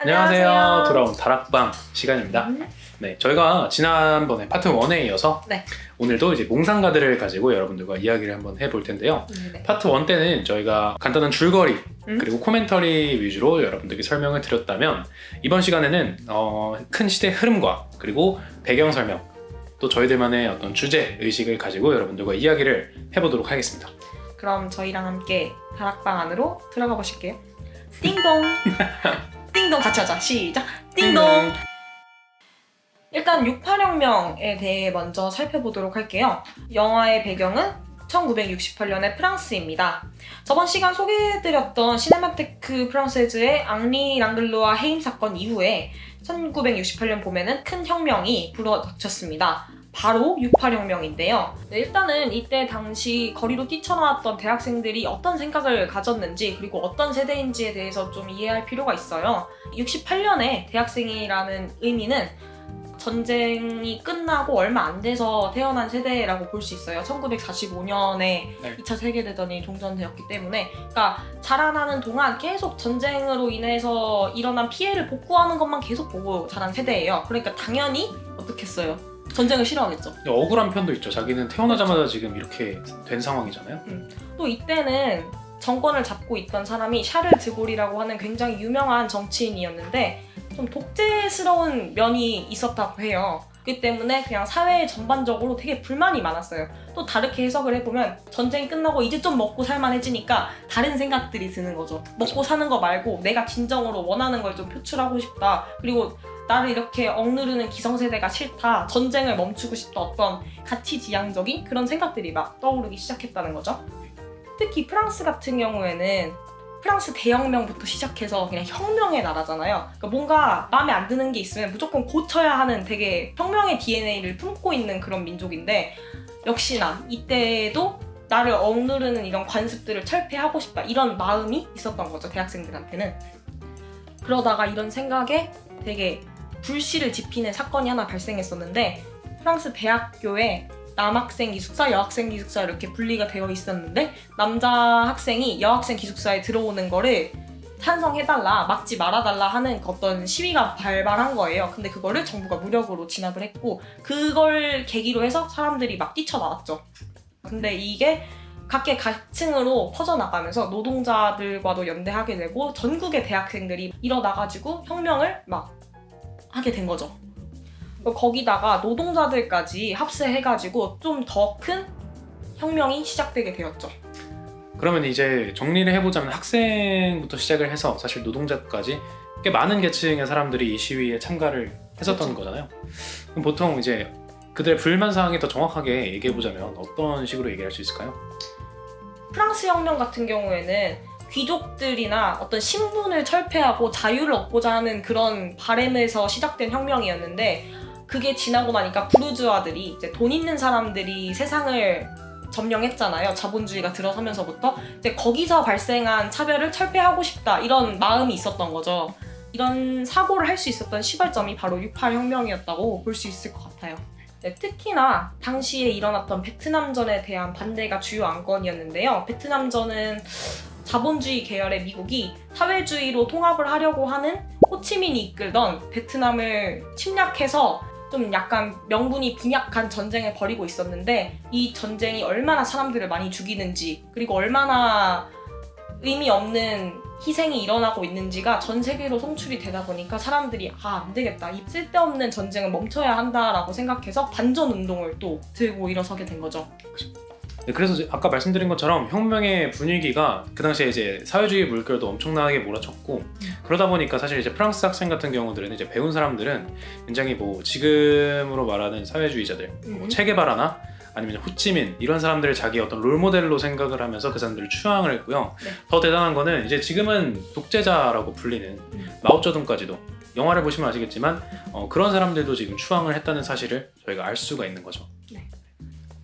안녕하세요. 돌아온 다락방 시간입니다. 네, 저희가 지난번에 파트 1에 이어서 네. 오늘도 이제 몽상가들을 가지고 여러분들과 이야기를 한번 해볼 텐데요. 네네. 파트 1 때는 저희가 간단한 줄거리 그리고 코멘터리 위주로 여러분들께 설명을 드렸다면 이번 시간에는 큰 시대 흐름과 그리고 배경 설명 또 저희들만의 어떤 주제 의식을 가지고 여러분들과 이야기를 해보도록 하겠습니다. 그럼 저희랑 함께 다락방 안으로 들어가 보실게요. 띵동. 띵동 같이 하자. 시작. 띵동. 일단 68혁명에 대해 먼저 살펴보도록 할게요. 영화의 배경은 1968년의 프랑스입니다. 저번 시간 소개해드렸던 시네마테크 프랑세즈의 앙리 랑글로와 해임 사건 이후에 1968년 봄에는 큰 혁명이 불어닥쳤습니다. 바로 68혁명인데요. 일단은 이때 당시 거리로 뛰쳐나왔던 대학생들이 어떤 생각을 가졌는지 그리고 어떤 세대인지에 대해서 좀 이해할 필요가 있어요. 68년에 대학생이라는 의미는 전쟁이 끝나고 얼마 안 돼서 태어난 세대라고 볼 수 있어요. 1945년에 2차 세계대전이 종전되었기 때문에 그러니까 자라나는 동안 계속 전쟁으로 인해서 일어난 피해를 복구하는 것만 계속 보고 자란 세대예요. 그러니까 당연히 어떻겠어요? 전쟁을 싫어하겠죠. 억울한 편도 있죠. 자기는 태어나자마자 지금 이렇게 된 상황이잖아요. 또 이때는 정권을 잡고 있던 사람이 샤를 드골이라고 하는 굉장히 유명한 정치인이었는데 좀 독재스러운 면이 있었다고 해요. 그렇기 때문에 그냥 사회 전반적으로 되게 불만이 많았어요. 또 다르게 해석을 해보면 전쟁이 끝나고 이제 좀 먹고 살만해지니까 다른 생각들이 드는 거죠. 먹고 사는 거 말고 내가 진정으로 원하는 걸 좀 표출하고 싶다. 그리고 나를 이렇게 억누르는 기성세대가 싫다. 전쟁을 멈추고 싶다. 어떤 가치지향적인 그런 생각들이 막 떠오르기 시작했다는 거죠. 특히 프랑스 같은 경우에는 프랑스 대혁명부터 시작해서 그냥 혁명의 나라잖아요. 그러니까 뭔가 마음에 안 드는 게 있으면 무조건 고쳐야 하는 되게 혁명의 DNA를 품고 있는 그런 민족인데 역시나 이때에도 나를 억누르는 이런 관습들을 철폐하고 싶다. 이런 마음이 있었던 거죠. 대학생들한테는. 그러다가 이런 생각에 되게 불씨를 지피는 사건이 하나 발생했었는데 프랑스 대학교에 남학생 기숙사, 여학생 기숙사 이렇게 분리가 되어 있었는데 남자 학생이 여학생 기숙사에 들어오는 거를 찬성해달라, 막지 말아달라 하는 어떤 시위가 발발한 거예요. 근데 그거를 정부가 무력으로 진압을 했고 그걸 계기로 해서 사람들이 막 뛰쳐나왔죠. 근데 이게 각계 각층으로 퍼져나가면서 노동자들과도 연대하게 되고 전국의 대학생들이 일어나가지고 혁명을 막 하게 된 거죠. 거기다가 노동자들까지 합세해가지고 좀 더 큰 혁명이 시작되게 되었죠. 그러면 이제 정리를 해보자면 학생부터 시작을 해서 사실 노동자까지 꽤 많은 계층의 사람들이 이 시위에 참가를 했었던 거잖아요. 그럼 보통 이제 그들의 불만 사항이 더 정확하게 얘기해보자면 어떤 식으로 얘기할 수 있을까요? 프랑스 혁명 같은 경우에는 귀족들이나 어떤 신분을 철폐하고 자유를 얻고자 하는 그런 바램에서 시작된 혁명이었는데 그게 지나고 나니까 부르주아들이 이제 돈 있는 사람들이 세상을 점령했잖아요. 자본주의가 들어서면서부터 이제 거기서 발생한 차별을 철폐하고 싶다 이런 마음이 있었던 거죠. 이런 사고를 할 수 있었던 시발점이 바로 68혁명이었다고 볼 수 있을 것 같아요. 네, 특히나 당시에 일어났던 베트남전에 대한 반대가 주요 안건이었는데요. 베트남전은 자본주의 계열의 미국이 사회주의로 통합을 하려고 하는 호치민이 이끌던 베트남을 침략해서 좀 약간 명분이 빈약한 전쟁을 벌이고 있었는데 이 전쟁이 얼마나 사람들을 많이 죽이는지 그리고 얼마나 의미 없는 희생이 일어나고 있는지가 전 세계로 송출이 되다 보니까 사람들이 안 되겠다. 이 쓸데없는 전쟁은 멈춰야 한다라고 생각해서 반전 운동을 또 들고 일어서게 된 거죠. 네, 그래서 아까 말씀드린 것처럼 혁명의 분위기가 그 당시에 이제 사회주의 물결도 엄청나게 몰아쳤고 그러다 보니까 사실 이제 프랑스 학생 같은 경우들은 이제 배운 사람들은 굉장히 뭐 지금으로 말하는 사회주의자들 뭐 체게바라나 아니면 호치민 이런 사람들을 자기 어떤 롤모델로 생각을 하면서 그 사람들을 추앙을 했고요. 네. 더 대단한 거는 이제 지금은 독재자라고 불리는 마오쩌둥까지도 영화를 보시면 아시겠지만 그런 사람들도 지금 추앙을 했다는 사실을 저희가 알 수가 있는 거죠.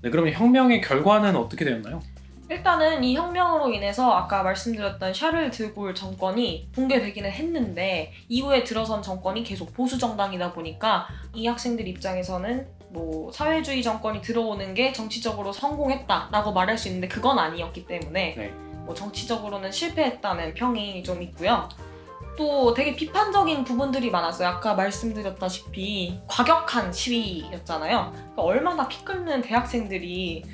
네, 그러면 혁명의 결과는 어떻게 되었나요? 일단은 이 혁명으로 인해서 아까 말씀드렸던 샤를 드골 정권이 붕괴되기는 했는데 이후에 들어선 정권이 계속 보수 정당이다 보니까 이 학생들 입장에서는 뭐 사회주의 정권이 들어오는 게 정치적으로 성공했다라고 말할 수 있는데 그건 아니었기 때문에 뭐 정치적으로는 실패했다는 평이 좀 있고요. 또 되게 비판적인 부분들이 많았어요. 아까 말씀드렸다시피 과격한 시위였잖아요. 그러니까 얼마나 피 끓는 대학생들이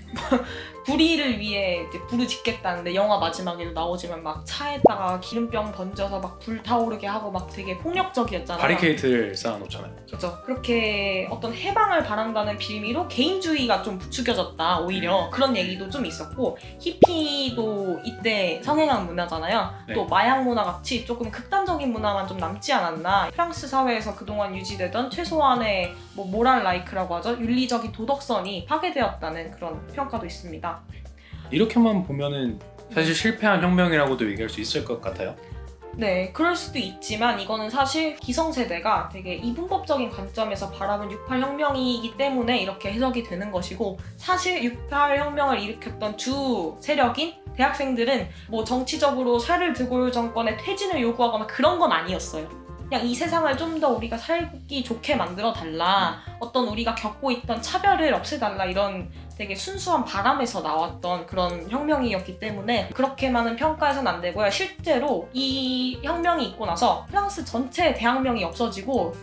불의를 위해 이제 불을 짓겠다는데 영화 마지막에도 나오지만 막 차에다가 기름병 던져서 막 불타오르게 하고 막 되게 폭력적이었잖아요. 바리케이트를 쌓아놓잖아요. 그렇죠. 그렇게 어떤 해방을 바란다는 빌미로 개인주의가 좀 부추겨졌다 오히려 그런 얘기도 좀 있었고 히피도 이때 성행한 문화잖아요. 네. 또 마약 문화 같이 조금 극단적인 문화만 좀 남지 않았나. 프랑스 사회에서 그동안 유지되던 최소한의 뭐 모랄 라이크라고 하죠. 윤리적인 도덕선이 파괴되었다는 그런 평가도 있습니다. 이렇게만 보면은 사실 실패한 혁명이라고도 얘기할 수 있을 것 같아요. 네, 그럴 수도 있지만 이거는 사실 기성세대가 되게 이분법적인 관점에서 바라본 68혁명이기 때문에 이렇게 해석이 되는 것이고 사실 68혁명을 일으켰던 주 세력인 대학생들은 뭐 정치적으로 샤를 드골 정권의 퇴진을 요구하거나 그런 건 아니었어요. 그냥 이 세상을 좀 더 우리가 살기 좋게 만들어 달라, 어떤 우리가 겪고 있던 차별을 없애달라 이런 되게 순수한 바람에서 나왔던 그런 혁명이었기 때문에 그렇게만은 평가해서는 안 되고요. 실제로 이 혁명이 있고 나서 프랑스 전체 대학명이 없어지고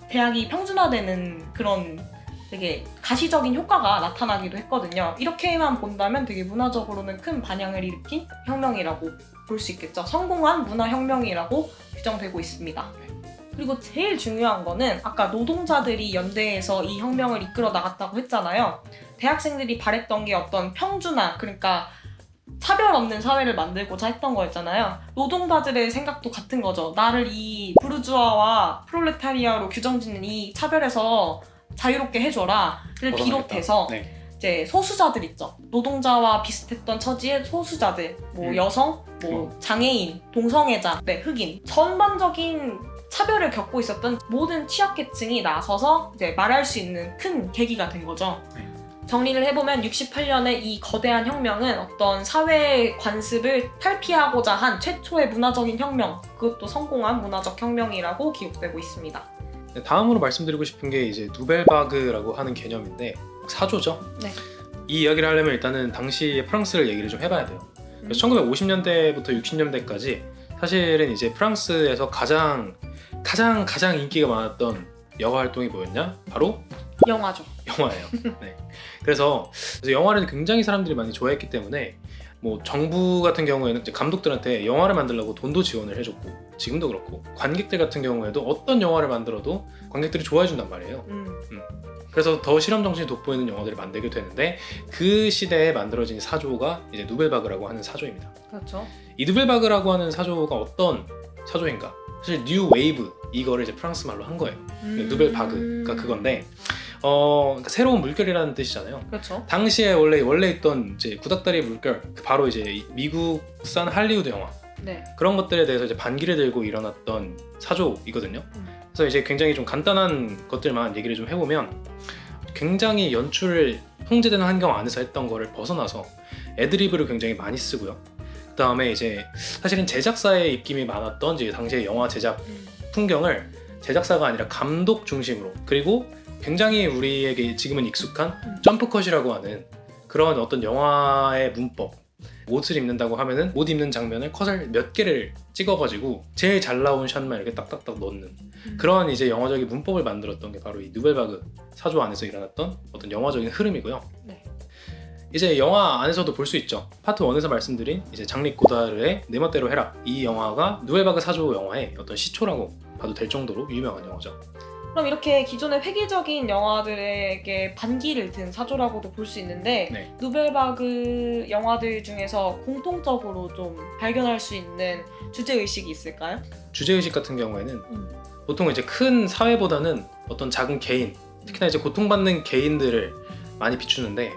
대학이 평준화되는 그런 되게 가시적인 효과가 나타나기도 했거든요. 이렇게만 본다면 되게 문화적으로는 큰 반향을 일으킨 혁명이라고 볼 수 있겠죠. 성공한 문화혁명이라고 규정되고 있습니다. 그리고 제일 중요한 거는 아까 노동자들이 연대해서 이 혁명을 이끌어 나갔다고 했잖아요. 대학생들이 바랬던 게 어떤 평준화, 그러니까 차별 없는 사회를 만들고자 했던 거였잖아요. 노동자들의 생각도 같은 거죠. 나를 이 부르주아와 프롤레타리아로 규정짓는 이 차별에서 자유롭게 해줘라를 비롯해서 네. 이제 소수자들 있죠. 노동자와 비슷했던 처지의 소수자들, 뭐 여성, 뭐 장애인, 동성애자, 네, 흑인 전반적인 차별을 겪고 있었던 모든 취약계층이 나서서 이제 말할 수 있는 큰 계기가 된 거죠. 네. 정리를 해보면 68년의 이 거대한 혁명은 어떤 사회의 관습을 탈피하고자 한 최초의 문화적인 혁명, 그것도 성공한 문화적 혁명이라고 기록되고 있습니다. 네, 다음으로 말씀드리고 싶은 게 이제 누벨바그라고 하는 개념인데 사조죠. 네. 이 이야기를 하려면 일단은 당시의 프랑스를 얘기를 좀 해봐야 돼요. 그래서 1950년대부터 60년대까지 사실은 이제 프랑스에서 가장 인기가 많았던 영화 활동이 뭐였냐? 바로 영화죠. 영화예요. 네. 그래서 영화를 굉장히 사람들이 많이 좋아했기 때문에 뭐 정부 같은 경우에는 이제 감독들한테 영화를 만들려고 돈도 지원을 해줬고 지금도 그렇고 관객들 같은 경우에도 어떤 영화를 만들어도 관객들이 좋아해 준단 말이에요. 그래서 더 실험 정신이 돋보이는 영화들을 만들게 되는데 그 시대에 만들어진 사조가 이제 누벨바그라고 하는 사조입니다. 그렇죠. 이 누벨바그라고 하는 사조가 어떤 사조인가? 사실 뉴 웨이브 이거를 이제 프랑스 말로 한 거예요. 누벨바그가 그건데 그러니까 새로운 물결이라는 뜻이잖아요. 그렇죠. 당시에 원래 있던 이제 구닥다리 물결, 바로 이제 미국산 할리우드 영화 네. 그런 것들에 대해서 이제 반기를 들고 일어났던 사조이거든요. 그래서 이제 굉장히 좀 간단한 것들만 얘기를 좀 해보면 굉장히 연출을 통제되는 환경 안에서 했던 거를 벗어나서 애드리브를 굉장히 많이 쓰고요. 그 다음에 이제 사실은 제작사의 입김이 많았던 이제 당시의 영화 제작 풍경을 제작사가 아니라 감독 중심으로, 그리고 굉장히 우리에게 지금은 익숙한 점프컷이라고 하는 그런 어떤 영화의 문법, 옷을 입는다고 하면은 옷 입는 장면을 컷을 몇 개를 찍어가지고 제일 잘 나온 샷만 이렇게 딱딱딱 넣는 그런 이제 영화적인 문법을 만들었던 게 바로 이 누벨바그 사조 안에서 일어났던 어떤 영화적인 흐름이고요. 네. 이제 영화 안에서도 볼 수 있죠. 파트 1에서 말씀드린 이제 장릭 고다르의 내 멋대로 해라, 이 영화가 누벨바그 사조 영화의 어떤 시초라고 봐도 될 정도로 유명한 영화죠. 그럼 이렇게 기존의 획일적인 영화들에게 반기를 든 사조라고도 볼 수 있는데 네. 누벨바그 영화들 중에서 공통적으로 좀 발견할 수 있는 주제의식이 있을까요? 주제의식 같은 경우에는 보통 이제 큰 사회보다는 어떤 작은 개인, 특히나 이제 고통받는 개인들을 많이 비추는데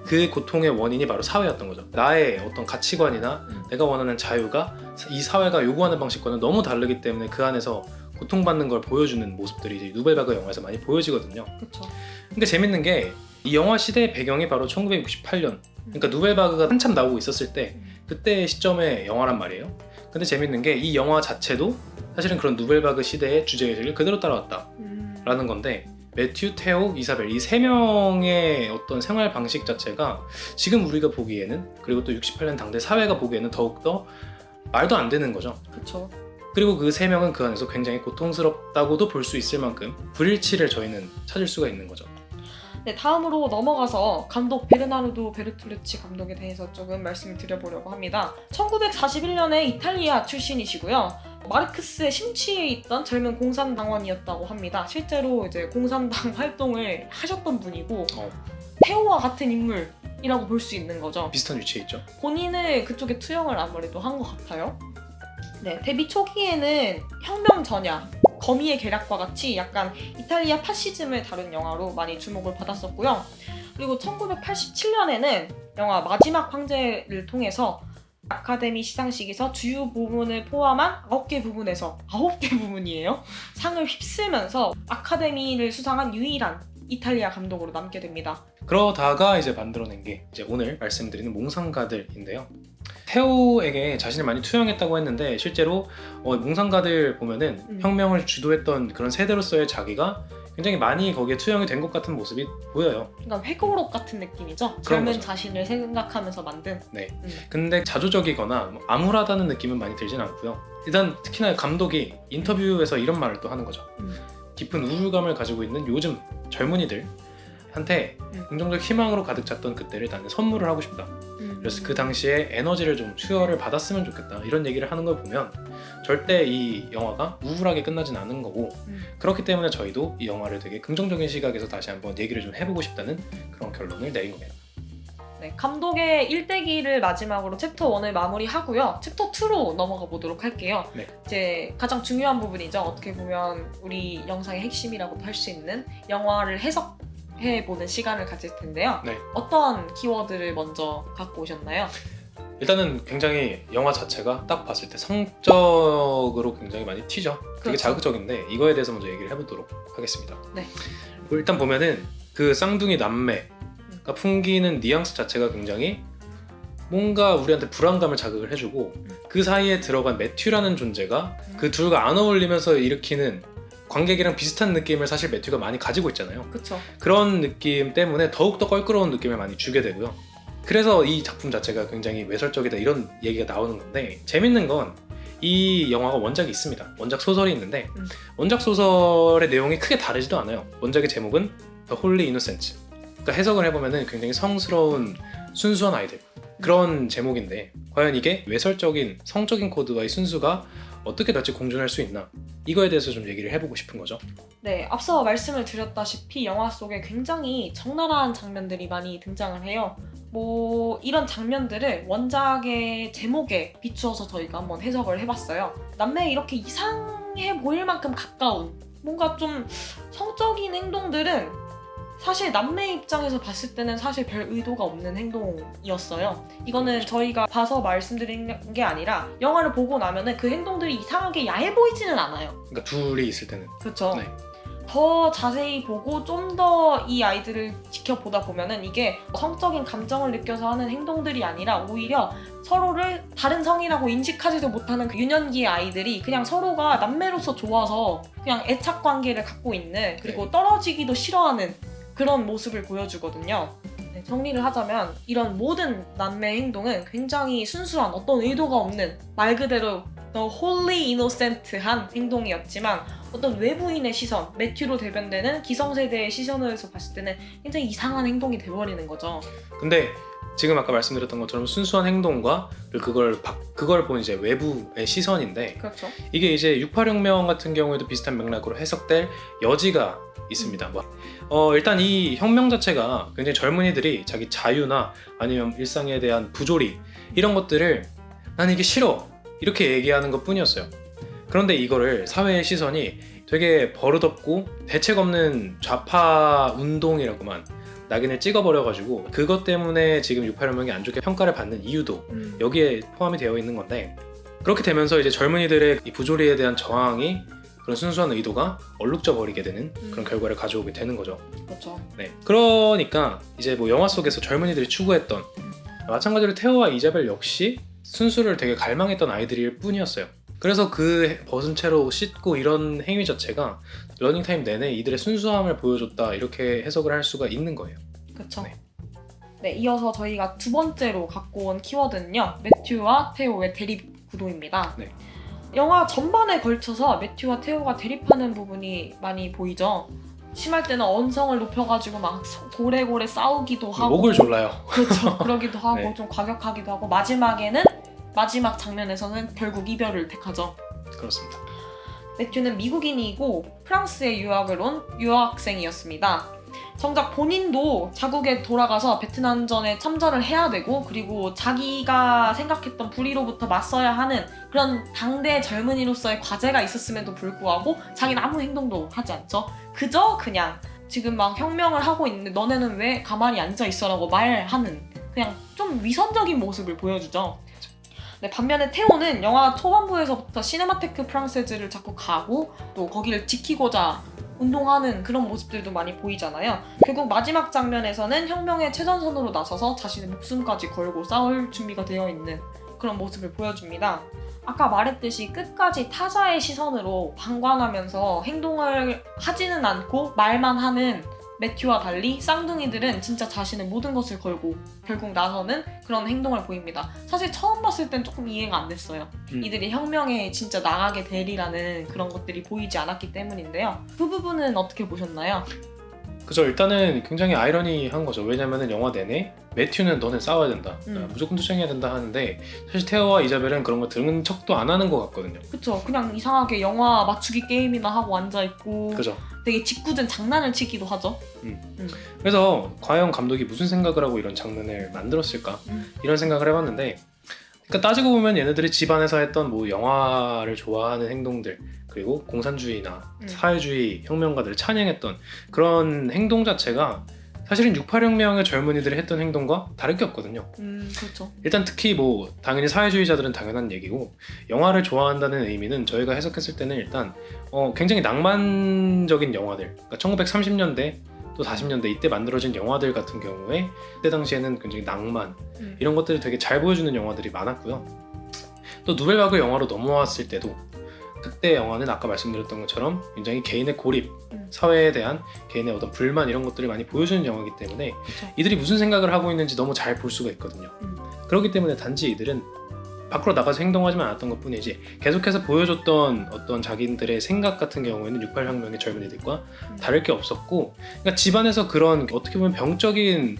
그 고통의 원인이 바로 사회였던 거죠. 나의 어떤 가치관이나 내가 원하는 자유가 이 사회가 요구하는 방식과는 너무 다르기 때문에 그 안에서 고통받는 걸 보여주는 모습들이 이제 누벨바그 영화에서 많이 보여지거든요. 그렇죠. 근데 재밌는 게 이 영화 시대의 배경이 바로 1968년, 그러니까 누벨바그가 한참 나오고 있었을 때 그때 시점의 영화란 말이에요. 근데 재밌는 게 이 영화 자체도 사실은 그런 누벨바그 시대의 주제의식을 그대로 따라왔다라는 건데, 매튜, 테오, 이사벨 이 세 명의 어떤 생활 방식 자체가 지금 우리가 보기에는, 그리고 또 68년 당대 사회가 보기에는 더욱더 말도 안 되는 거죠. 그렇죠. 그리고 그 세 명은 그 안에서 굉장히 고통스럽다고도 볼 수 있을 만큼 불일치를 저희는 찾을 수가 있는 거죠. 네, 다음으로 넘어가서 감독 베르나르도 베르투르치 감독에 대해서 조금 말씀을 드려보려고 합니다. 1941년에 이탈리아 출신이시고요. 마르크스의 심취해 있던 젊은 공산당원이었다고 합니다. 실제로 이제 공산당 활동을 하셨던 분이고 테오와 같은 인물이라고 볼 수 있는 거죠. 비슷한 위치에 있죠. 본인은 그쪽에 투영을 아무래도 한 것 같아요. 네, 데뷔 초기에는 혁명 전야, 거미의 계략과 같이 약간 이탈리아 파시즘을 다룬 영화로 많이 주목을 받았었고요. 그리고 1987년에는 영화 마지막 황제를 통해서 아카데미 시상식에서 주요 부문을 포함한 9개 부문에서 9개 부문이에요. 상을 휩쓸면서 아카데미를 수상한 유일한 이탈리아 감독으로 남게 됩니다. 그러다가 이제 만들어낸 게 이제 오늘 말씀드리는 몽상가들인데요. 테오에게 자신을 많이 투영했다고 했는데 실제로 몽상가들 보면은 혁명을 주도했던 그런 세대로서의 자기가 굉장히 많이 거기에 투영이 된 것 같은 모습이 보여요. 그러니까 회고록 같은 느낌이죠. 젊은 자신을 생각하면서 만든. 네. 근데 자조적이거나 뭐 암울하다는 느낌은 많이 들진 않고요. 일단 특히나 감독이 인터뷰에서 이런 말을 또 하는 거죠. 깊은 우울감을 가지고 있는 요즘 젊은이들한테 긍정적 희망으로 가득 찼던 그때를 나는 선물을 하고 싶다. 그래서 그 당시에 에너지를 좀 수혈을 받았으면 좋겠다. 이런 얘기를 하는 걸 보면 절대 이 영화가 우울하게 끝나진 않은 거고 그렇기 때문에 저희도 이 영화를 되게 긍정적인 시각에서 다시 한번 얘기를 좀 해보고 싶다는 그런 결론을 내린 겁니다. 네, 감독의 일대기를 마지막으로 챕터 1을 마무리하고요. 챕터 2로 넘어가 보도록 할게요. 네. 이제 가장 중요한 부분이죠. 어떻게 보면 우리 영상의 핵심이라고도 할 수 있는 영화를 해석해보는 시간을 가질 텐데요. 네. 어떤 키워드를 먼저 갖고 오셨나요? 일단은 굉장히 영화 자체가 딱 봤을 때 성적으로 굉장히 많이 튀죠. 되게 그렇죠. 자극적인데 이거에 대해서 먼저 얘기를 해보도록 하겠습니다. 네. 일단 보면은 그 쌍둥이 남매가 풍기는 뉘앙스 자체가 굉장히 뭔가 우리한테 불안감을 자극을 해주고 그 사이에 들어간 매튜라는 존재가 그 둘과 안 어울리면서 일으키는 관객이랑 비슷한 느낌을 사실 매튜가 많이 가지고 있잖아요. 그렇죠. 그런 느낌 때문에 더욱더 껄끄러운 느낌을 많이 주게 되고요. 그래서 이 작품 자체가 굉장히 외설적이다 이런 얘기가 나오는 건데 재밌는 건 이 영화가 원작이 있습니다. 원작 소설이 있는데 원작 소설의 내용이 크게 다르지도 않아요. 원작의 제목은 The Holy Innocents. 그러니까 해석을 해보면 굉장히 성스러운 순수한 아이들 그런 제목인데 과연 이게 외설적인 성적인 코드와 이 순수가 어떻게 같이 공존할 수 있나 이거에 대해서 좀 얘기를 해보고 싶은 거죠. 네, 앞서 말씀을 드렸다시피 영화 속에 굉장히 적나라한 장면들이 많이 등장을 해요. 뭐 이런 장면들을 원작의 제목에 비추어서 저희가 한번 해석을 해봤어요. 남매에 이렇게 이상해 보일 만큼 가까운 뭔가 좀 성적인 행동들은 사실 남매 입장에서 봤을 때는 사실 별 의도가 없는 행동이었어요. 이거는 저희가 봐서 말씀드린 게 아니라 영화를 보고 나면은 그 행동들이 이상하게 야해 보이지는 않아요. 그러니까 둘이 있을 때는. 그렇죠. 네. 더 자세히 보고 좀 더 이 아이들을 지켜보다 보면은 이게 성적인 감정을 느껴서 하는 행동들이 아니라 오히려 서로를 다른 성이라고 인식하지도 못하는 그 유년기의 아이들이 그냥 서로가 남매로서 좋아서 그냥 애착 관계를 갖고 있는 그리고 떨어지기도 싫어하는 그런 모습을 보여주거든요. 네, 정리를 하자면 이런 모든 남매 행동은 굉장히 순수한 어떤 의도가 없는 말 그대로 The Holy Innocent한 행동이었지만 어떤 외부인의 시선, 매튜로 대변되는 기성세대의 시선에서 봤을 때는 굉장히 이상한 행동이 돼버리는 거죠. 근데 지금 아까 말씀드렸던 것처럼 순수한 행동과 그걸 본 이제 외부의 시선인데 그렇죠. 이게 이제 6.8혁명 같은 경우에도 비슷한 맥락으로 해석될 여지가 있습니다. 일단 이 혁명 자체가 굉장히 젊은이들이 자기 자유나 아니면 일상에 대한 부조리 이런 것들을 난 이게 싫어 이렇게 얘기하는 것 뿐이었어요. 그런데 이거를 사회의 시선이 되게 버릇없고 대책 없는 좌파 운동이라고만 낙인을 찍어버려가지고 그것 때문에 지금 6.8혁명이 안 좋게 평가를 받는 이유도 여기에 포함이 되어 있는 건데 그렇게 되면서 이제 젊은이들의 이 부조리에 대한 저항이 그런 순수한 의도가 얼룩져 버리게 되는 그런 결과를 가져오게 되는 거죠. 그렇죠. 네. 그러니까 이제 뭐 영화 속에서 젊은이들이 추구했던 마찬가지로 테오와 이자벨 역시 순수를 되게 갈망했던 아이들일 뿐이었어요. 그래서 그 벗은 채로 씻고 이런 행위 자체가 러닝타임 내내 이들의 순수함을 보여줬다 이렇게 해석을 할 수가 있는 거예요. 그렇죠. 네. 네, 이어서 저희가 두 번째로 갖고 온 키워드는요. 매튜와 테오의 대립 구도입니다. 네. 영화 전반에 걸쳐서 매튜와 테오가 대립하는 부분이 많이 보이죠. 심할 때는 언성을 높여가지고 막 고래고래 싸우기도 하고 목을 졸라요. 그렇죠. 그러기도 하고 네. 좀 과격하기도 하고 마지막에는 마지막 장면에서는 결국 이별을 택하죠. 그렇습니다. 매튜는 미국인이고 프랑스에 유학을 온 유학생이었습니다. 정작 본인도 자국에 돌아가서 베트남전에 참전을 해야 되고 그리고 자기가 생각했던 불의로부터 맞서야 하는 그런 당대 젊은이로서의 과제가 있었음에도 불구하고 자기는 아무 행동도 하지 않죠. 그저 그냥 지금 막 혁명을 하고 있는데 너네는 왜 가만히 앉아있어라고 말하는 그냥 좀 위선적인 모습을 보여주죠. 네, 반면에 테오는 영화 초반부에서부터 시네마테크 프랑세즈를 자꾸 가고 또 거기를 지키고자 운동하는 그런 모습들도 많이 보이잖아요. 결국 마지막 장면에서는 혁명의 최전선으로 나서서 자신의 목숨까지 걸고 싸울 준비가 되어 있는 그런 모습을 보여줍니다. 아까 말했듯이 끝까지 타자의 시선으로 방관하면서 행동을 하지는 않고 말만 하는 매튜와 달리 쌍둥이들은 진짜 자신의 모든 것을 걸고 결국 나서는 그런 행동을 보입니다. 사실 처음 봤을 땐 조금 이해가 안 됐어요. 이들이 혁명에 진짜 나가게 되리라는 그런 것들이 보이지 않았기 때문인데요. 그 부분은 어떻게 보셨나요? 그죠. 일단은 굉장히 아이러니한 거죠. 왜냐면은 영화 내내 매튜는 너는 싸워야 된다, 무조건 투쟁해야 된다 하는데 사실 테오와 이자벨은 그런 거 들은 척도 안 하는 것 같거든요. 그쵸. 그냥 이상하게 영화 맞추기 게임이나 하고 앉아있고 그죠. 되게 짓궂은 장난을 치기도 하죠. 그래서 과연 감독이 무슨 생각을 하고 이런 장면을 만들었을까 이런 생각을 해봤는데, 그러니까 따지고 보면 얘네들이 집안에서 했던 뭐 영화를 좋아하는 행동들 그리고 공산주의나 사회주의 혁명가들을 찬양했던 그런 행동 자체가 사실은 68혁명의 젊은이들이 했던 행동과 다를 게 없거든요. 그렇죠. 일단 특히 뭐 당연히 사회주의자들은 당연한 얘기고, 영화를 좋아한다는 의미는 저희가 해석했을 때는 일단 굉장히 낭만적인 영화들, 그러니까 1930년대 또 40년대 이때 만들어진 영화들 같은 경우에 그때 당시에는 굉장히 낭만 이런 것들을 되게 잘 보여주는 영화들이 많았고요. 또 누벨바그 영화로 넘어왔을 때도 그때 영화는 아까 말씀드렸던 것처럼 굉장히 개인의 고립, 사회에 대한 개인의 어떤 불만 이런 것들을 많이 보여주는 영화이기 때문에 그쵸. 이들이 무슨 생각을 하고 있는지 너무 잘 볼 수가 있거든요. 그렇기 때문에 단지 이들은 밖으로 나가서 행동하지만 않았던 것 뿐이지 계속해서 보여줬던 어떤 자기들의 생각 같은 경우에는 68혁명의 젊은이들과 다를 게 없었고, 그러니까 집안에서 그런 어떻게 보면 병적인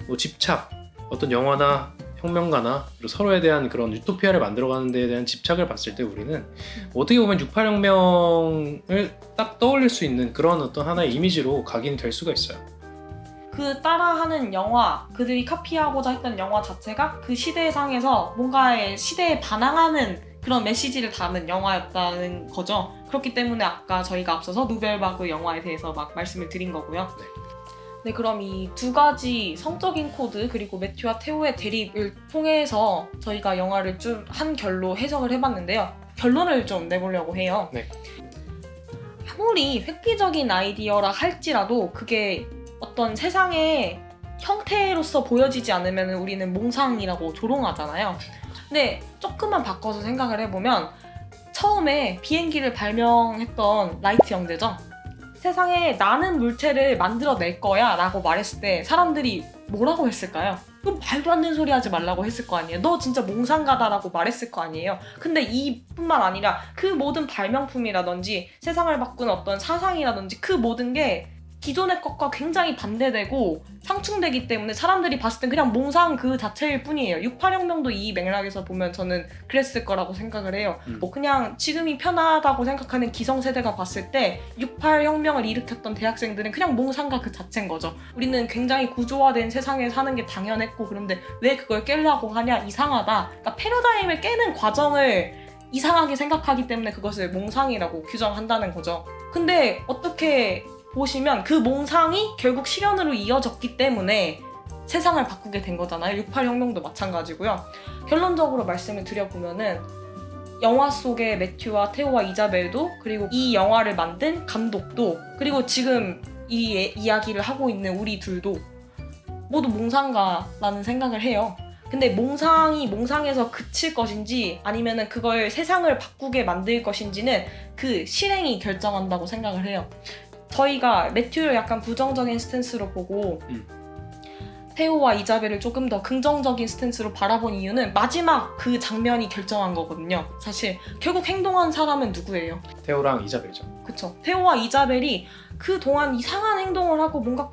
뭐 집착, 어떤 영화나 혁명가나 그리고 서로에 대한 그런 유토피아를 만들어가는 데에 대한 집착을 봤을 때 우리는 어떻게 보면 68혁명을 딱 떠올릴 수 있는 그런 어떤 하나의 이미지로 각인될 수가 있어요. 그 따라하는 영화, 그들이 카피하고자 했던 영화 자체가 그 시대상에서 뭔가의 시대에 반항하는 그런 메시지를 담은 영화였다는 거죠. 그렇기 때문에 아까 저희가 앞서서 누벨바그 영화에 대해서 막 말씀을 드린 거고요. 네, 그럼 이 두 가지 성적인 코드 그리고 매튜와 테오의 대립을 통해서 저희가 영화를 좀 한 결로 해석을 해봤는데요. 결론을 좀 내보려고 해요. 네. 아무리 획기적인 아이디어라 할지라도 그게 어떤 세상의 형태로서 보여지지 않으면 우리는 몽상이라고 조롱하잖아요. 근데 조금만 바꿔서 생각을 해보면 처음에 비행기를 발명했던 라이트 형제죠. 세상에 나는 물체를 만들어낼 거야 라고 말했을 때 사람들이 뭐라고 했을까요? 그럼 말도 안 되는 소리 하지 말라고 했을 거 아니에요. 너 진짜 몽상가다라고 말했을 거 아니에요. 근데 이뿐만 아니라 그 모든 발명품이라든지 세상을 바꾸는 어떤 사상이라든지 그 모든 게 기존의 것과 굉장히 반대되고 상충되기 때문에 사람들이 봤을 땐 그냥 몽상 그 자체일 뿐이에요. 68혁명도 이 맥락에서 보면 저는 그랬을 거라고 생각을 해요. 뭐 그냥 지금이 편하다고 생각하는 기성세대가 봤을 때 68혁명을 일으켰던 대학생들은 그냥 몽상가 그 자체인 거죠. 우리는 굉장히 구조화된 세상에 사는 게 당연했고 그런데 왜 그걸 깨려고 하냐, 이상하다. 그러니까 패러다임을 깨는 과정을 이상하게 생각하기 때문에 그것을 몽상이라고 규정한다는 거죠. 근데 어떻게 보시면 그 몽상이 결국 실현으로 이어졌기 때문에 세상을 바꾸게 된 거잖아요. 68혁명도 마찬가지고요. 결론적으로 말씀을 드려보면은 영화 속의 매튜와 테오와 이자벨도 그리고 이 영화를 만든 감독도 그리고 지금 이 이야기를 하고 있는 우리 둘도 모두 몽상가라는 생각을 해요. 근데 몽상이 몽상에서 그칠 것인지 아니면은 그걸 세상을 바꾸게 만들 것인지는 그 실행이 결정한다고 생각을 해요. 저희가 매튜를 약간 부정적인 스탠스로 보고 테오와 이자벨을 조금 더 긍정적인 스탠스로 바라본 이유는 마지막 그 장면이 결정한 거거든요. 사실 결국 행동한 사람은 누구예요? 테오랑 이자벨이죠. 그쵸. 테오와 이자벨이 그동안 이상한 행동을 하고 뭔가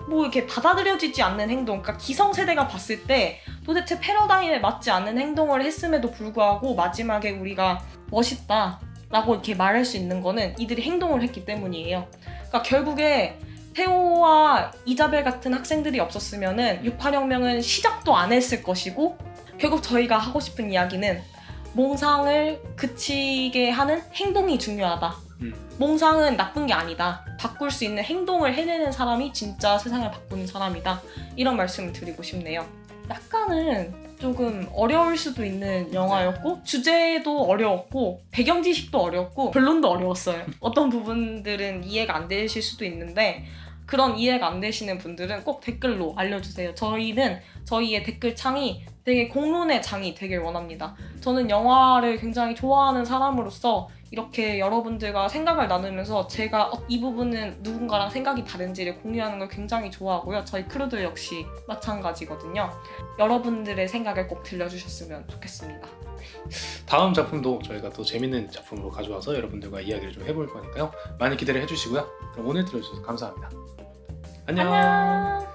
뭐 이렇게 받아들여지지 않는 행동, 그러니까 기성세대가 봤을 때 도대체 패러다임에 맞지 않는 행동을 했음에도 불구하고 마지막에 우리가 멋있다 라고 이렇게 말할 수 있는 거는 이들이 행동을 했기 때문이에요. 그러니까 결국에 테오와 이자벨 같은 학생들이 없었으면은 68혁명은 시작도 안 했을 것이고, 결국 저희가 하고 싶은 이야기는 몽상을 그치게 하는 행동이 중요하다. 몽상은 나쁜 게 아니다. 바꿀 수 있는 행동을 해내는 사람이 진짜 세상을 바꾸는 사람이다. 이런 말씀을 드리고 싶네요. 약간은 조금 어려울 수도 있는 영화였고, 주제도 어려웠고, 배경 지식도 어려웠고, 변론도 어려웠어요. 어떤 부분들은 이해가 안 되실 수도 있는데, 그런 이해가 안 되시는 분들은 꼭 댓글로 알려주세요. 저희는 저희의 댓글 창이 되게 공론의 장이 되길 원합니다. 저는 영화를 굉장히 좋아하는 사람으로서 이렇게 여러분들과 생각을 나누면서 제가 이 부분은 누군가랑 생각이 다른지를 공유하는 걸 굉장히 좋아하고요. 저희 크루도 역시 마찬가지거든요. 여러분들의 생각을 꼭 들려주셨으면 좋겠습니다. 다음 작품도 저희가 또 재밌는 작품으로 가져와서 여러분들과 이야기를 좀 해볼 거니까요. 많이 기대를 해주시고요. 그럼 오늘 들어주셔서 감사합니다. 안녕. 안녕.